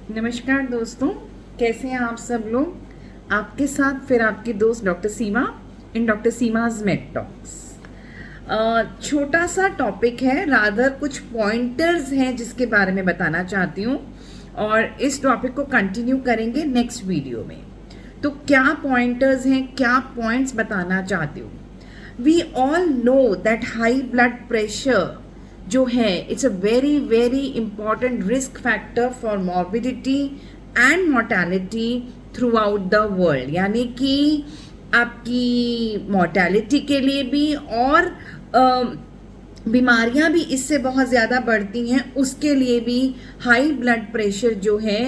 नमस्कार दोस्तों, कैसे हैं आप सब लोग। आपके साथ फिर आपकी दोस्त doctor Seema in doctor Seema's made talks. छोटा सा टॉपिक है, रादर कुछ पॉइंटर्स हैं जिसके बारे में बताना चाहती हूँ और इस टॉपिक को कंटिन्यू करेंगे नेक्स्ट वीडियो में। तो क्या पॉइंटर्स हैं, क्या पॉइंट्स बताना चाहती हूँ। We all know that high blood pressure जो है it's a very very important risk factor for morbidity and mortality throughout the world, यानी कि आपकी मोर्टेलिटी के लिए भी और बीमारियां भी इससे बहुत ज़्यादा बढ़ती हैं, उसके लिए भी हाई ब्लड प्रेशर जो है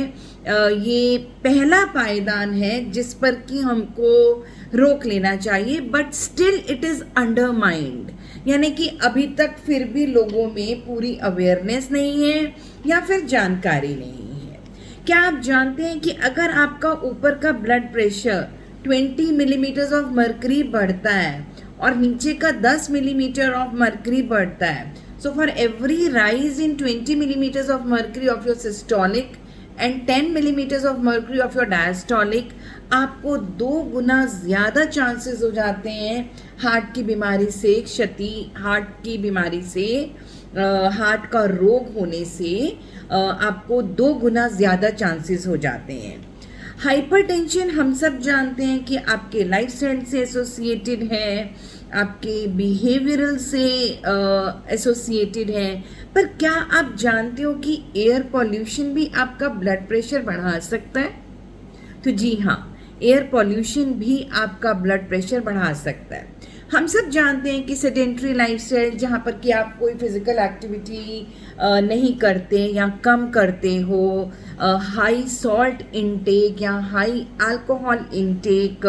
ये पहला पायदान है जिस पर कि हमको रोक लेना चाहिए। But still it is undermined, यानी कि अभी तक फिर भी लोगों में पूरी अवेयरनेस नहीं है या फिर जानकारी नहीं है। क्या आप जानते हैं कि अगर आपका ऊपर का blood pressure 20 millimetres of mercury बढ़ता है और नीचे का 10 मिलीमीटर ऑफ मर्करी बढ़ता है, so for every rise in 20 millimetres of mercury of your systolic and 10 millimetres of mercury of your diastolic, आपको 2 गुना ज़्यादा चांसेस हो जाते हैं हार्ट की बीमारी से क्षति, हार्ट की बीमारी से, हार्ट का रोग होने से आपको 2 गुना ज़्यादा चांसेस हो जाते हैं। हाइपरटेंशन हम सब जानते हैं कि आपके लाइफस्टाइल से एसोसिएटेड है, आपके बिहेवियरल से एसोसिएटेड है। पर क्या आप जानते हो कि एयर पॉल्यूशन भी आपका ब्लड प्रेशर बढ़ा सकता है? तो जी हाँ, एयर पॉल्यूशन भी आपका ब्लड प्रेशर बढ़ा सकता है। हम सब जानते हैं कि सेडेंट्री लाइफस्टाइल, जहाँ पर कि आप कोई फिज़िकल एक्टिविटी नहीं करते या कम करते हो, हाई सॉल्ट इनटेक या हाई अल्कोहल इनटेक,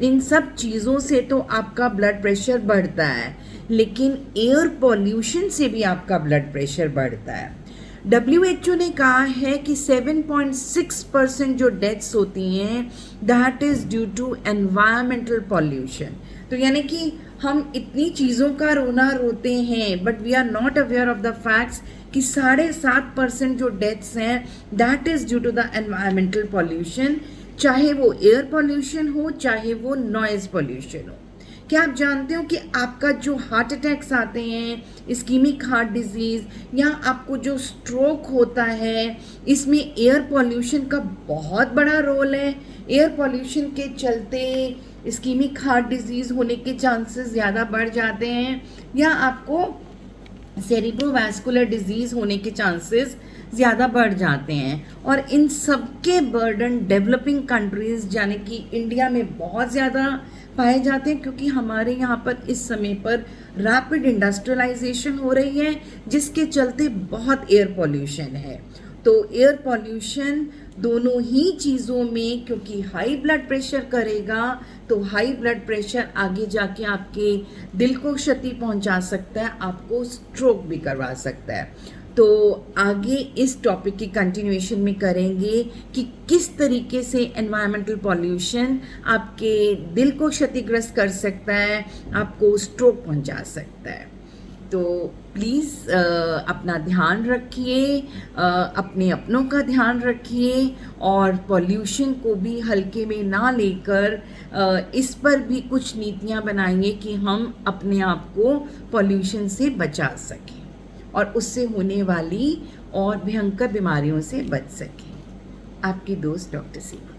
इन सब चीज़ों से तो आपका ब्लड प्रेशर बढ़ता है, लेकिन एयर पॉल्यूशन से भी आपका ब्लड प्रेशर बढ़ता है। WHO ने कहा है कि 7.6% जो डेथ्स होती हैं that is due to environmental pollution. तो यानी कि हम इतनी चीज़ों का रोना रोते हैं but we are not aware of the facts कि 7.5% जो डेथ्स हैं that is due to the environmental pollution, चाहे वो एयर पॉल्यूशन हो चाहे वो नॉइज़ पॉल्यूशन हो। क्या आप जानते हो कि आपका जो हार्ट अटैक्स आते हैं, इस्कीमिक हार्ट डिजीज़ या आपको जो स्ट्रोक होता है, इसमें एयर पॉल्यूशन का बहुत बड़ा रोल है। एयर पॉल्यूशन के चलते इस्कीमिक हार्ट डिजीज़ होने के चांसेस ज़्यादा बढ़ जाते हैं या आपको सेरिब्रोवैस्कुलर डिजीज़ होने के चांसेस ज़्यादा बढ़ जाते हैं। और इन सब के बर्डन डेवलपिंग कंट्रीज़ यानी कि इंडिया में बहुत ज़्यादा पाए जाते हैं, क्योंकि हमारे यहाँ पर इस समय पर रैपिड इंडस्ट्रियलाइजेशन हो रही है जिसके चलते बहुत एयर पॉल्यूशन है। तो एयर पॉल्यूशन दोनों ही चीज़ों में, क्योंकि हाई ब्लड प्रेशर करेगा तो हाई ब्लड प्रेशर आगे जाके आपके दिल को क्षति पहुंचा सकता है, आपको स्ट्रोक भी करवा सकता है। तो आगे इस टॉपिक की कंटिन्यूएशन में करेंगे कि किस तरीके से एनवायरमेंटल पॉल्यूशन आपके दिल को क्षतिग्रस्त कर सकता है, आपको स्ट्रोक पहुंचा सकता है। तो प्लीज़ अपना ध्यान रखिए, अपने अपनों का ध्यान रखिए और पॉल्यूशन को भी हल्के में ना लेकर इस पर भी कुछ नीतियां बनाइए कि हम अपने आप को पॉल्यूशन से बचा सकें और उससे होने वाली और भयंकर बीमारियों से बच सकें। आपकी दोस्त डॉक्टर सीमा।